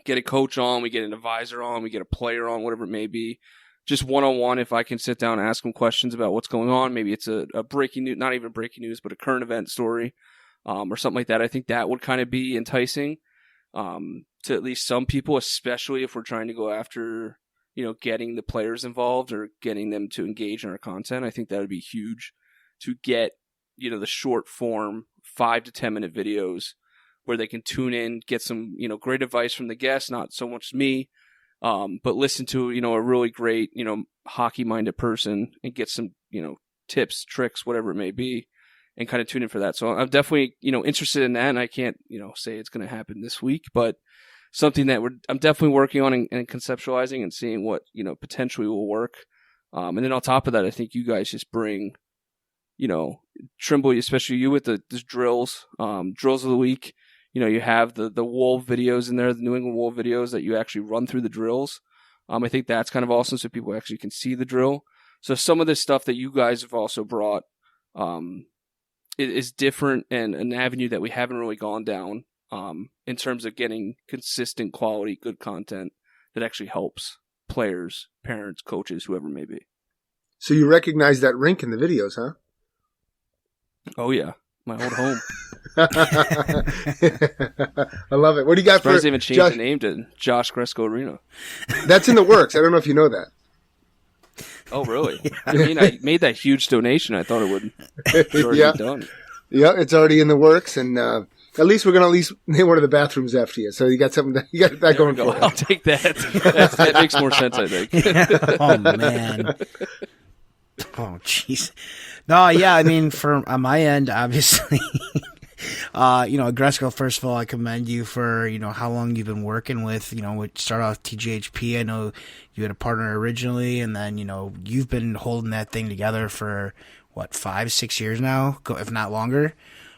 Get a coach on, we get an advisor on, we get a player on, whatever it may be. Just one-on-one, if I can sit down and ask them questions about what's going on. Maybe it's a breaking news, not even breaking news, but a current event story, or something like that. I think that would kind of be enticing to at least some people, especially if we're trying to go after, getting the players involved or getting them to engage in our content. I think that would be huge to get, the short form 5 to 10 minute videos where they can tune in, get some, great advice from the guests, not so much me, but listen to, a really great, hockey-minded person and get some, tips, tricks, whatever it may be, and kind of tune in for that. So I'm definitely, interested in that, and I can't, say it's going to happen this week, but something that I'm definitely working on and conceptualizing and seeing what, potentially will work. And then on top of that, I think you guys just bring, Trimble, especially you with the drills of the week. You have the Wolf videos in there, the New England Wolf videos that you actually run through the drills. I think that's kind of awesome so people actually can see the drill. So some of this stuff that you guys have also brought is different and an avenue that we haven't really gone down in terms of getting consistent quality, good content that actually helps players, parents, coaches, whoever it may be. So you recognize that rink in the videos, huh? Oh, yeah. My old home. I love it. What do you got for they even changed the name to Josh Gresko Arena? That's in the works. I don't know if you know that. Oh, really? Yeah. I mean, I made that huge donation. I thought it would already be done. Yeah, it's already in the works, and at least we're going to name one of the bathrooms after you. So you got something. You got that going for you. I'll take that. That makes more sense, I think. Oh man. Oh jeez. No, yeah. I mean, on my end, obviously. Gresko, first of all, I commend you for, how long you've been working with, start off TGHP. I know you had a partner originally, and then, you've been holding that thing together for, 5-6 years now, if not longer.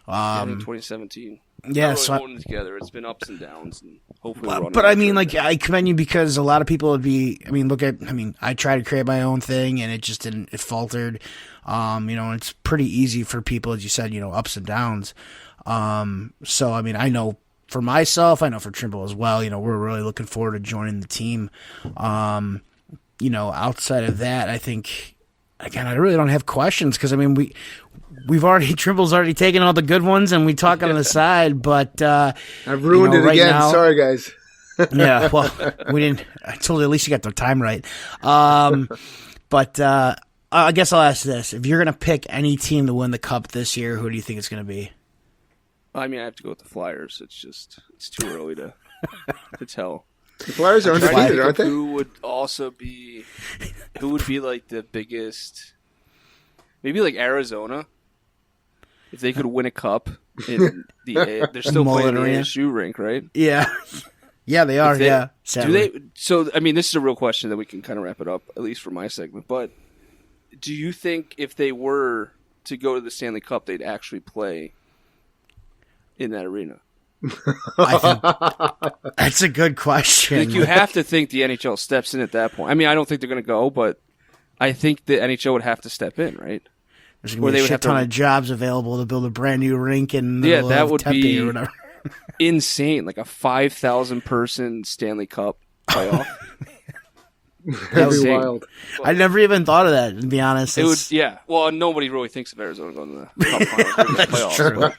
In 2017. Yeah, really so holding it together. It's been ups and downs, and hopefully. But I mean, I commend you because a lot of people would be. I tried to create my own thing, and it just didn't. It faltered. And it's pretty easy for people, as you said, ups and downs. So I know for myself, I know for Trimble as well. We're really looking forward to joining the team. Outside of that, I think. Again, I really don't have questions because Trimble's already taken all the good ones and we talk on the side, but I've ruined it right again. Now, sorry, guys. Yeah, well, we didn't. I told you at least you got the time right. But I guess I'll ask this: if you're going to pick any team to win the cup this year, who do you think it's going to be? I have to go with the Flyers. It's too early to tell. The Flyers are undefeated, aren't they? Who would be like the biggest? Maybe like Arizona. If they could win a cup in they're still playing the ASU rink, right? Yeah, yeah, they are. Yeah, sadly. Do they? So, this is a real question that we can kind of wrap it up, at least for my segment. But do you think if they were to go to the Stanley Cup, they'd actually play in that arena? I think that's a good question. You have to think the NHL steps in at that point. I don't think they're going to go, but I think the NHL would have to step in, right? There's going to be a shit ton of jobs available to build a brand new rink in the middle that of would Tempe be or whatever. Insane, like a 5,000 person Stanley Cup playoff. That'd be wild. I never even thought of that, to be honest. It would, yeah. Well, nobody really thinks of Arizona going to the Cup final. That's playoffs, true.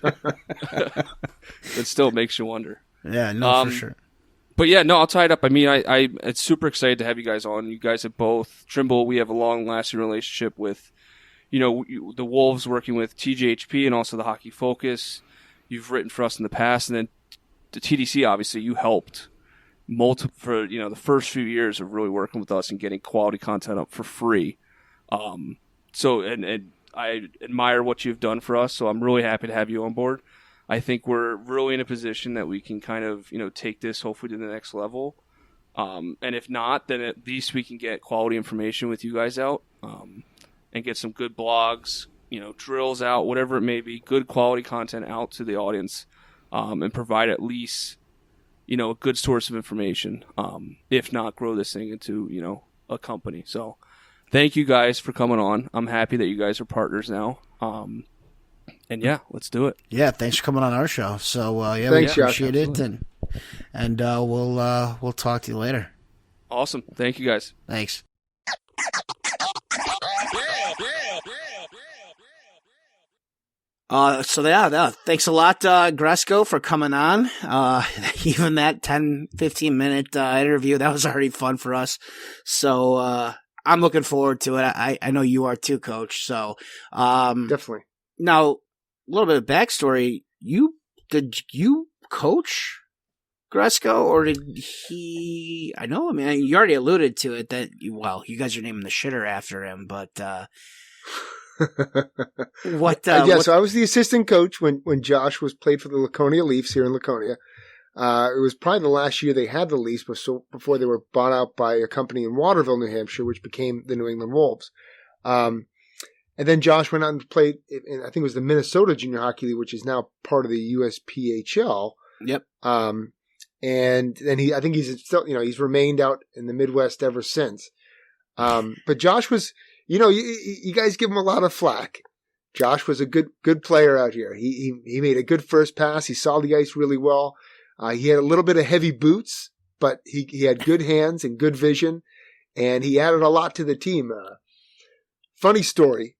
but it still makes you wonder. Yeah, no, for sure. But yeah, no, I'll tie it up. I mean, I'm super excited to have you guys on. You guys have both Trimble. We have a long-lasting relationship with, the Wolves, working with TJHP and also the Hockey Focus. You've written for us in the past, and then the TDC. Obviously, you helped for the first few years of really working with us and getting quality content up for free. So I admire what you've done for us. So I'm really happy to have you on board. I think we're really in a position that we can kind of, take this hopefully to the next level. And if not, then at least we can get quality information with you guys out, and get some good blogs, drills out, whatever it may be, good quality content out to the audience, and provide at least, a good source of information. If not, grow this thing into, a company. So thank you guys for coming on. I'm happy that you guys are partners now. And yeah, let's do it. Yeah, thanks for coming on our show. So thanks, we appreciate it, and we'll talk to you later. Awesome. Thank you guys. Thanks. Thanks a lot, Gresco, for coming on. Even that 10, 15 minute interview, that was already fun for us. So I'm looking forward to it. I know you are too, Coach. So definitely. Now, a little bit of backstory. Did you coach Gresco, or did he? I mean, you already alluded to it that you guys are naming the shitter after him, but what? So I was the assistant coach when Josh played for the Laconia Leafs here in Laconia. It was probably the last year they had the Leafs, before they were bought out by a company in Waterville, New Hampshire, which became the New England Wolves. And then Josh went on to play in, I think it was the Minnesota Junior Hockey League, which is now part of the USPHL. Yep. And then I think he's still, he's remained out in the Midwest ever since. But Josh was, you guys give him a lot of flack. Josh was a good player out here. He made a good first pass. He saw the ice really well. He had a little bit of heavy boots, but he had good hands and good vision, and he added a lot to the team. Funny story.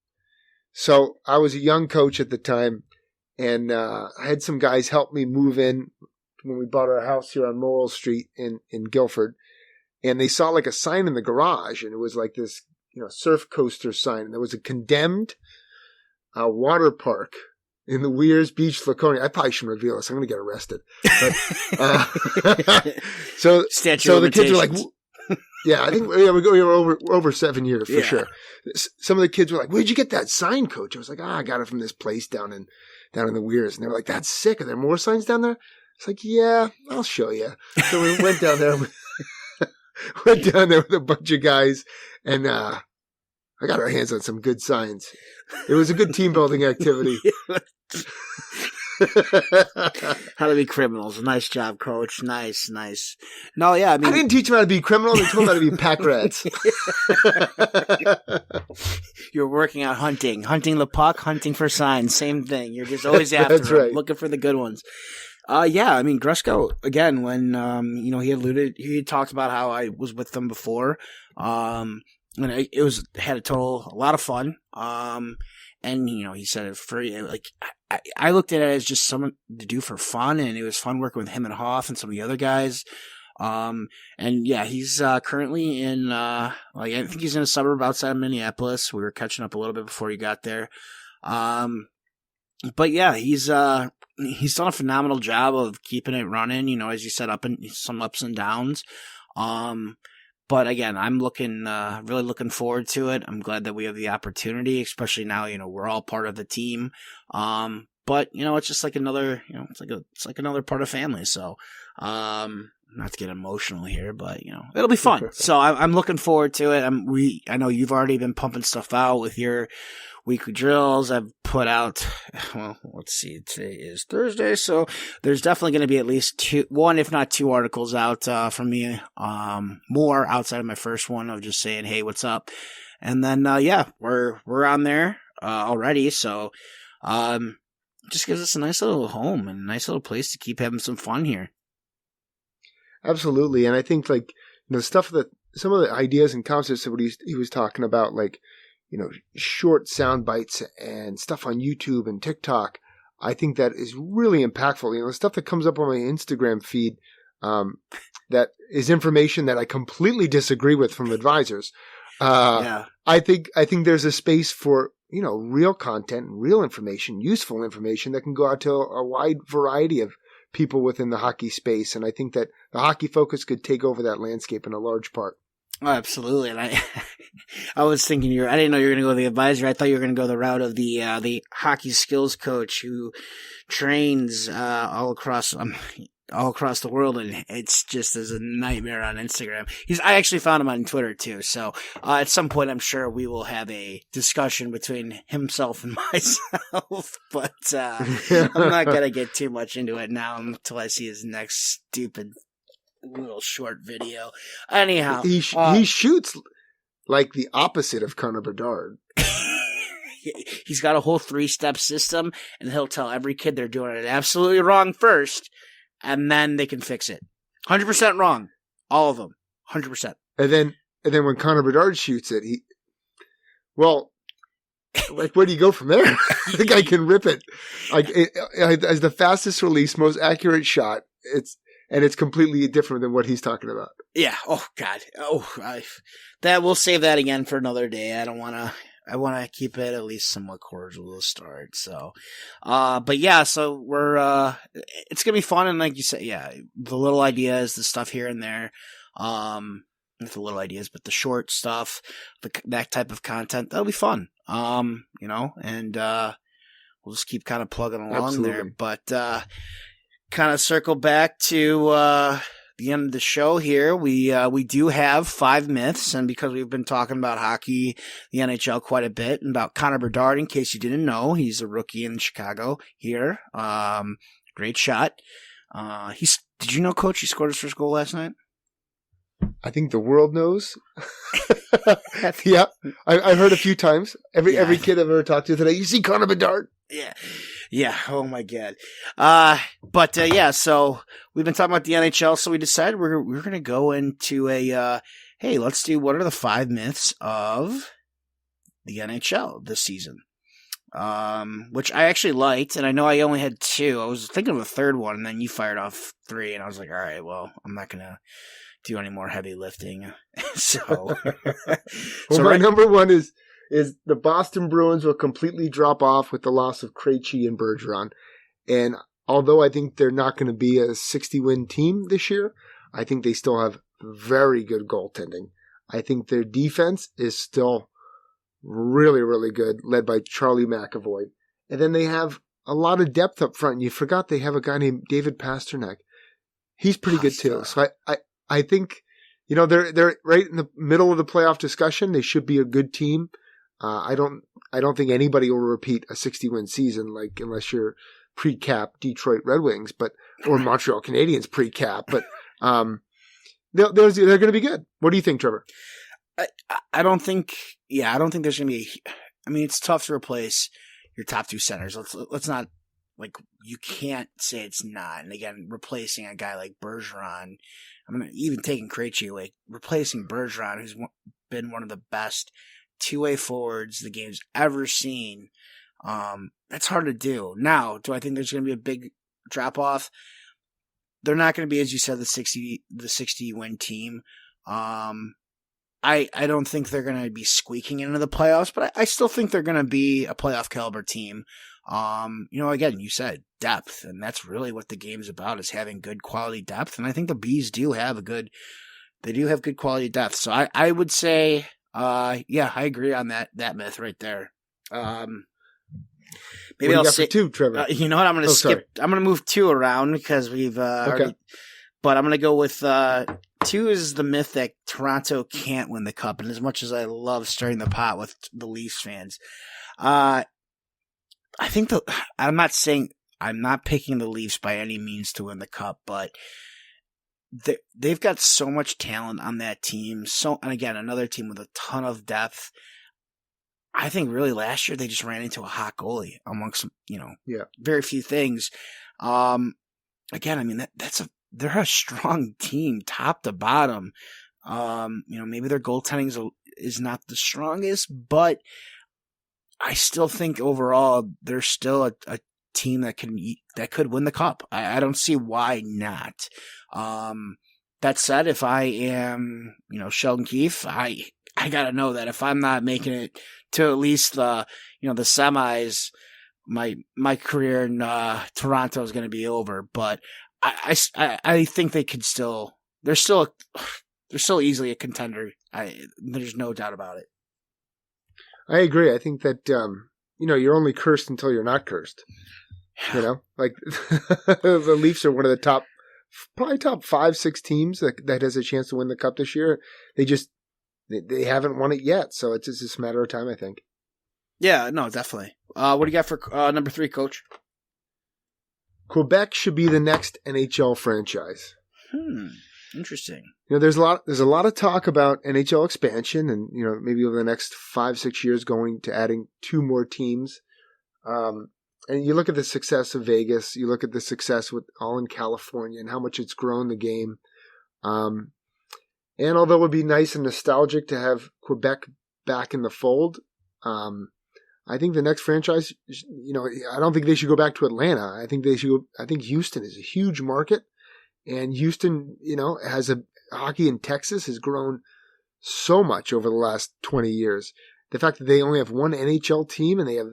So I was a young coach at the time, and I had some guys help me move in when we bought our house here on Morrill Street in Guilford, and they saw like a sign in the garage, and it was like this, surf coaster sign, and there was a condemned water park in the Weirs Beach, Laconia. I probably shouldn't reveal this. I'm going to get arrested. But, so the kids were like, yeah, I think we were over 7 years for sure. Some of the kids were like, "Where'd you get that sign, Coach?" I was like, I got it from this place down in the Weirs. And they were like, "That's sick. Are there more signs down there?" It's like, "Yeah, I'll show you." So we went down there. With a bunch of guys, and I got our hands on some good signs. It was a good team building activity. How to be criminals. Nice job, Coach. Nice. No, yeah, I mean, I didn't teach them how to be criminals. I told them how to be pack rats. You're working out hunting the puck, hunting for signs. Same thing. You're just always after them, right. Looking for the good ones. Yeah, I mean, Gresco, again, when, he talked about how I was with them before. And it had a lot of fun. And, he said it for, like, I looked at it as just something to do for fun, and it was fun working with him and Hoff and some of the other guys. And yeah, he's, currently in, I think he's in a suburb outside of Minneapolis. We were catching up a little bit before he got there. But yeah, he's done a phenomenal job of keeping it running, as you said, some ups and downs. But again, I'm really looking forward to it. I'm glad that we have the opportunity, especially now, we're all part of the team. But it's just like another, it's like another part of family. So, not to get emotional here, but it'll be fun. So I'm looking forward to it. I know you've already been pumping stuff out with your weekly drills. I've put out, well, let's see, today is Thursday, so there's definitely going to be at least one, if not two articles out from me, more outside of my first one of just saying, hey, what's up? And then, we're on there already. So, just gives us a nice little home and a nice little place to keep having some fun here. Absolutely. And I think stuff that some of the ideas and concepts that he was talking about, short sound bites and stuff on YouTube and TikTok, I think that is really impactful. The stuff that comes up on my Instagram feed, that is information that I completely disagree with from advisors. I think there's a space for, real content, real information, useful information that can go out to a wide variety of people within the hockey space. And I think that the Hockey Focus could take over that landscape in a large part. Oh, absolutely. And I was thinking I didn't know you were going to go the advisor. I thought you were going to go the route of the hockey skills coach who trains, all across the world. And it's just as a nightmare on Instagram. I actually found him on Twitter too. So, at some point, I'm sure we will have a discussion between himself and myself, but, I'm not going to get too much into it now until I see his next stupid little short video. Anyhow, he shoots like the opposite of Connor Bedard. He's got a whole 3-step system, and he'll tell every kid they're doing it absolutely wrong first, and then they can fix it. 100% wrong, all of them, 100%. And then when Connor Bedard shoots it, where do you go from there? The guy can rip it. As the fastest release, most accurate shot. It's completely different than what he's talking about. Yeah. Oh God. We'll save that again for another day. I want to keep it at least somewhat cordial to start. So, but yeah, so it's going to be fun. And like you said, yeah, the little ideas, the stuff here and there, not the little ideas, but the short stuff, that type of content, that'll be fun. And, we'll just keep kind of plugging along Absolutely. there, but, kind of circle back to the end of the show here. We do have 5 myths, and because we've been talking about hockey, the NHL quite a bit, and about Connor Bedard, in case you didn't know, he's a rookie in Chicago here. Great shot. Did you know, Coach, he scored his first goal last night? I think the world knows. Yeah, I've heard a few times. Every kid I've ever talked to today, you see Connor Bedard? Yeah. Oh my God. So we've been talking about the NHL, so we decided we're going to go into hey, let's do what are the 5 myths of the NHL this season. Which I actually liked, and I know I only had 2. I was thinking of a third one, and then you fired off 3, and I was like, all right, well, I'm not going to do any more heavy lifting. So, my number 1 is the Boston Bruins will completely drop off with the loss of Krejci and Bergeron. And although I think they're not going to be a 60-win team this year, I think they still have very good goaltending. I think their defense is still really, really good, led by Charlie McAvoy. And then they have a lot of depth up front. And you forgot they have a guy named David Pasternak. He's pretty good too. So I think, they're right in the middle of the playoff discussion. They should be a good team. I don't think anybody will repeat a 60-win season, unless you're pre-cap Detroit Red Wings, or Montreal Canadiens pre-cap. But they're going to be good. What do you think, Trevor? I don't think there's going to be. It's tough to replace your top 2 centers. Let's not you can't say it's not. And again, replacing a guy like Bergeron, even taking Krejci away, replacing Bergeron, who's been one of the best two-way forwards the game's ever seen. That's hard to do. Now, do I think there's going to be a big drop-off? They're not going to be, as you said, the 60-win team. I don't think they're going to be squeaking into the playoffs, but I still think they're going to be a playoff caliber team. Again, you said depth, and that's really what the game's about, is having good quality depth. And I think the Bees do have good quality depth. So I would say, I agree on that myth right there. Maybe I'll say 2, Trevor. You know what? I'm going to skip. Sorry. I'm going to move 2 around because we've already, but I'm going to go with 2 is the myth that Toronto can't win the cup. And as much as I love stirring the pot with the Leafs fans, I think I'm not picking the Leafs by any means to win the cup, but they've got so much talent on that team. And again, another team with a ton of depth. I think really last year they just ran into a hot goalie amongst, very few things. Again, I mean, they're a strong team top to bottom. Maybe their goaltending is not the strongest, but I still think overall they're still a team that could win the cup. I don't see why not. That said, if I am, Sheldon Keefe, I gotta know that if I'm not making it to at least the semis, my career in Toronto is going to be over. But I think they could still. They're still easily a contender. There's no doubt about it. I agree. I think that you're only cursed until you're not cursed. Like the Leafs are one of the probably top 5-6 teams that has a chance to win the cup this year. They haven't won it yet, so it's just a matter of time, I think. Yeah, no, definitely. What do you got for number 3, Coach? Quebec should be the next NHL franchise. Interesting. There's a lot of talk about NHL expansion, and maybe over the next 5-6 years going to adding 2 more teams. And you look at the success of Vegas, you look at the success with all in California and how much it's grown the game. And although it would be nice and nostalgic to have Quebec back in the fold, I think the next franchise, I don't think they should go back to Atlanta. I think Houston is a huge market, and Houston, has hockey in Texas has grown so much over the last 20 years. The fact that they only have one NHL team and they have,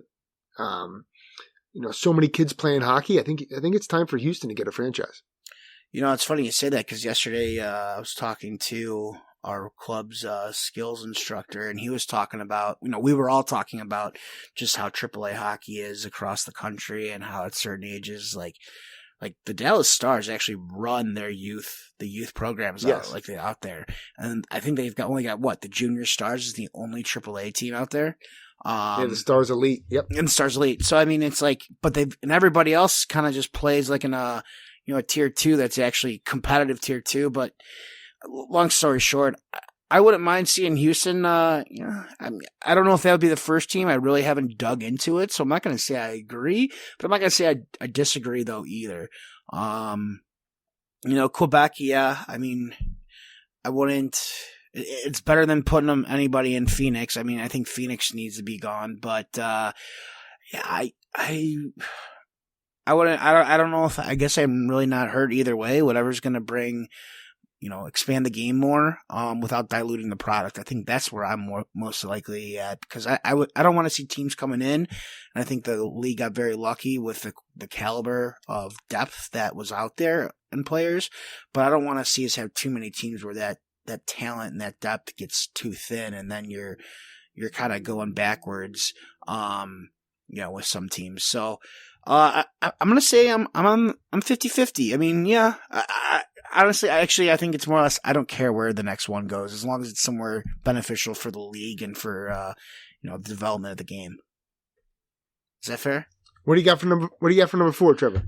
so many kids playing hockey, I think it's time for Houston to get a franchise. It's funny you say that because yesterday I was talking to our club's skills instructor, and he was talking about, we were all talking about just how AAA hockey is across the country and how at certain ages, like the Dallas Stars actually run the youth programs out there. And I think they've only got the Junior Stars is the only AAA team out there. The Stars Elite. Yep. And the Stars Elite. So, I mean, it's like, and everybody else kind of just plays like in a tier 2 that's actually competitive tier 2. But long story short, I wouldn't mind seeing Houston. I don't know if that would be the first team. I really haven't dug into it, so I'm not going to say I agree, but I'm not going to say I disagree though either. Quebec, yeah. I mean, I wouldn't. It's better than putting anybody in Phoenix. I mean, I think Phoenix needs to be gone, but I wouldn't. I don't know if. I guess I'm really not hurt either way. Whatever's going to bring. Expand the game more, without diluting the product. I think that's where I'm most likely at, because I don't want to see teams coming in. And I think the league got very lucky with the caliber of depth that was out there in players, but I don't want to see us have too many teams where that talent and that depth gets too thin, and then you're kind of going backwards, with some teams. So, I'm gonna say I'm 50-50. I mean, yeah, honestly, I think it's more or less, I don't care where the next one goes, as long as it's somewhere beneficial for the league and for, the development of the game. Is that fair? What do you got for number 4, Trevor?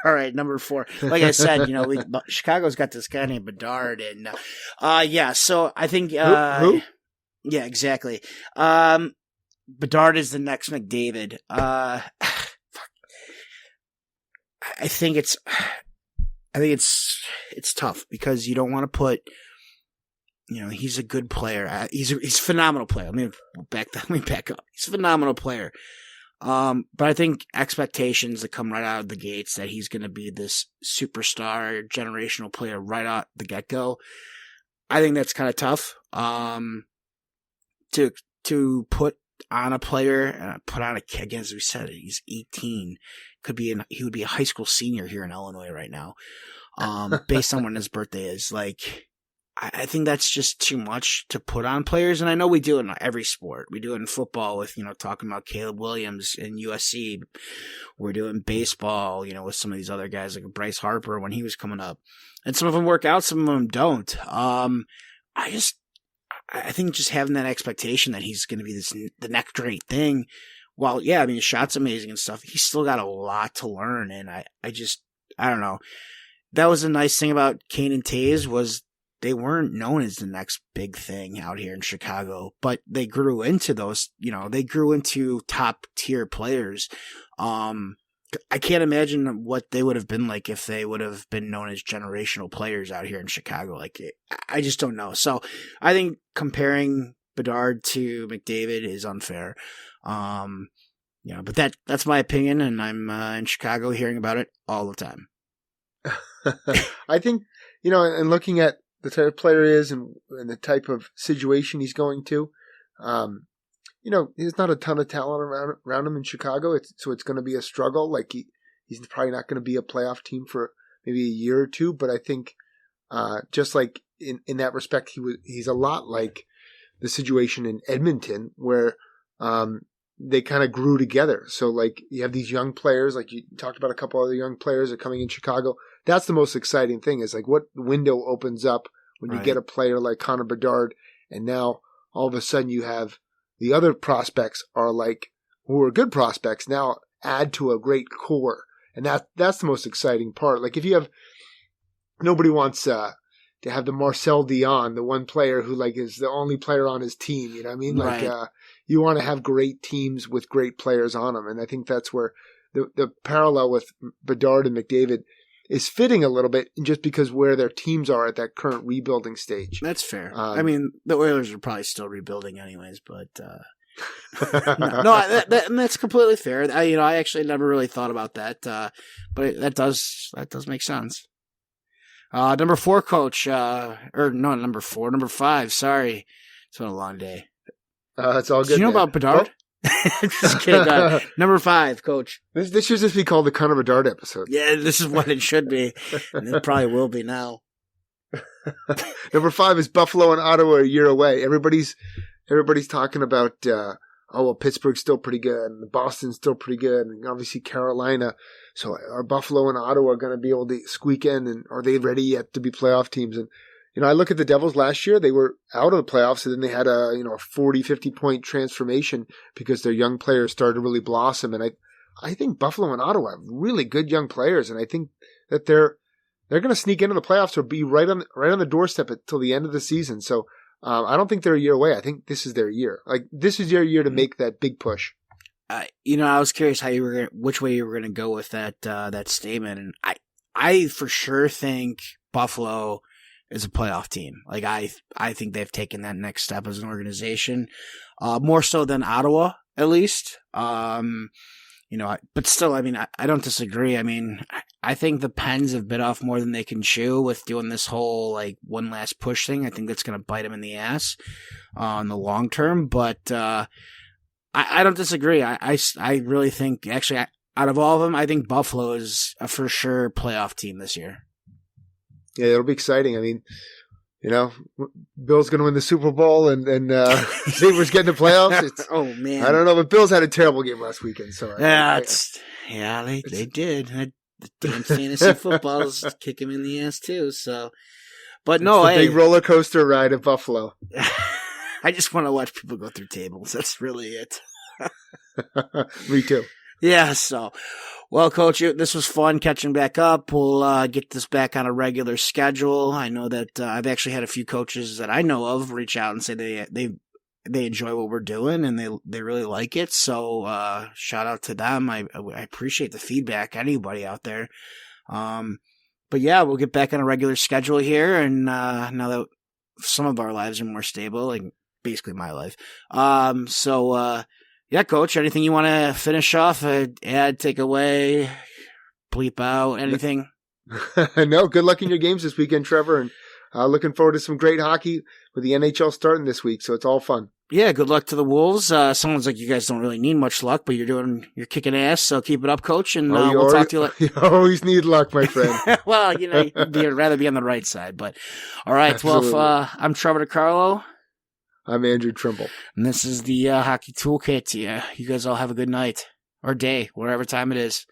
All right, number 4. Like I said, Chicago's got this guy named Bedard, and so I think who? Yeah, exactly. Bedard is the next McDavid. I think it's tough because you don't want to put, he's a good player. He's a phenomenal player. Let me back up. He's a phenomenal player. But I think expectations that come right out of the gates that he's going to be this superstar generational player right out the get-go. I think that's kind of tough. To put on a player, put on a kid, again, as we said, he's 18. He would be a high school senior here in Illinois right now. Based on when his birthday is. Like, I think that's just too much to put on players. And I know we do it in every sport. We do it in football with, talking about Caleb Williams in USC. We're doing baseball, with some of these other guys like Bryce Harper when he was coming up. And some of them work out, some of them don't. I think just having that expectation that he's going to be the next great thing. While, yeah, I mean, his shot's amazing and stuff, he's still got a lot to learn. And I don't know. that was a nice thing about Kane and Taves was they weren't known as the next big thing out here in Chicago, but they grew into those, they grew into top tier players. I can't imagine what they would have been like if they would have been known as generational players out here in Chicago. Like, I just don't know. So I think comparing Bedard to McDavid is unfair. But that's my opinion, and I'm in Chicago hearing about it all the time. I think, and looking at the type of player he is and the type of situation he's going to, there's not a ton of talent around him in Chicago. So it's going to be a struggle. Like he's probably not going to be a playoff team for maybe a year or two. But I think just like in that respect, he's a lot like the situation in Edmonton where they kind of grew together. So like you have these young players, like you talked about a couple other young players that are coming in Chicago. That's the most exciting thing is like what window opens up when you get a player like Connor Bedard, and now all of a sudden you have the other prospects are like who are good prospects now add to a great core, and that's the most exciting part. Like if you have nobody wants to have the Marcel Dion, the one player who like is the only player on his team. You know what I mean? Like you want to have great teams with great players on them, and I think that's where the parallel with Bedard and McDavid is fitting a little bit just because where their teams are at that current rebuilding stage. That's fair. I mean, the Oilers are probably still rebuilding anyways, but and that's completely fair. I actually never really thought about that, but that does make sense. Number 4, coach, number 5. Sorry, it's been a long day. It's all good. Do you know about Bedard? Just kidding. Number 5, coach. This should just be called the Connor Bedard episode. Yeah, this is what it should be. And it probably will be now. Number 5 is Buffalo and Ottawa a year away. Everybody's talking about, Pittsburgh's still pretty good, and Boston's still pretty good, and obviously Carolina. So are Buffalo and Ottawa going to be able to squeak in, and are they ready yet to be playoff teams? And I look at the Devils last year, they were out of the playoffs, and then they had a 40, 50-point transformation because their young players started to really blossom. And I think Buffalo and Ottawa have really good young players, and I think that they're going to sneak into the playoffs or be right on the doorstep until the end of the season. So I don't think they're a year away. I think this is their year. Like this is their year to make that big push. I was curious which way you were going to go with that statement, and I for sure think Buffalo is a playoff team. Like I think they've taken that next step as an organization, more so than Ottawa, at least. But still, I mean, I don't disagree. I mean, I think the Pens have bit off more than they can chew with doing this whole like one last push thing. I think that's going to bite them in the ass in the long term. But I don't disagree. I really think actually out of all of them, I think Buffalo is a for sure playoff team this year. Yeah, it'll be exciting. I mean, Bill's going to win the Super Bowl, and Sabres getting the playoffs. Oh man, I don't know, but Bills had a terrible game last weekend. So they did. The damn fantasy football is kicking him in the ass too. So, but no, it's the big roller coaster ride of Buffalo. I just want to watch people go through tables. That's really it. Me too. Yeah. So. Well, Coach, this was fun catching back up. We'll get this back on a regular schedule. I know that I've actually had a few coaches that I know of reach out and say they enjoy what we're doing and they really like it. So shout out to them. I appreciate the feedback. Anybody out there. But yeah, we'll get back on a regular schedule here. And now that some of our lives are more stable, like basically my life. Yeah, Coach, anything you want to finish off? Add, take away, bleep out, anything? No, good luck in your games this weekend, Trevor. And looking forward to some great hockey with the NHL starting this week. So it's all fun. Yeah, good luck to the Wolves. Sounds like you guys don't really need much luck, but you're kicking ass. So keep it up, Coach. And we'll talk to you later. You always need luck, my friend. Well, you'd rather be on the right side. But all right. Absolutely. Well, I'm Trevor DiCarlo. I'm Andrew Trimble. And this is the Hockey Toolkit. Yeah, you guys all have a good night or day, whatever time it is.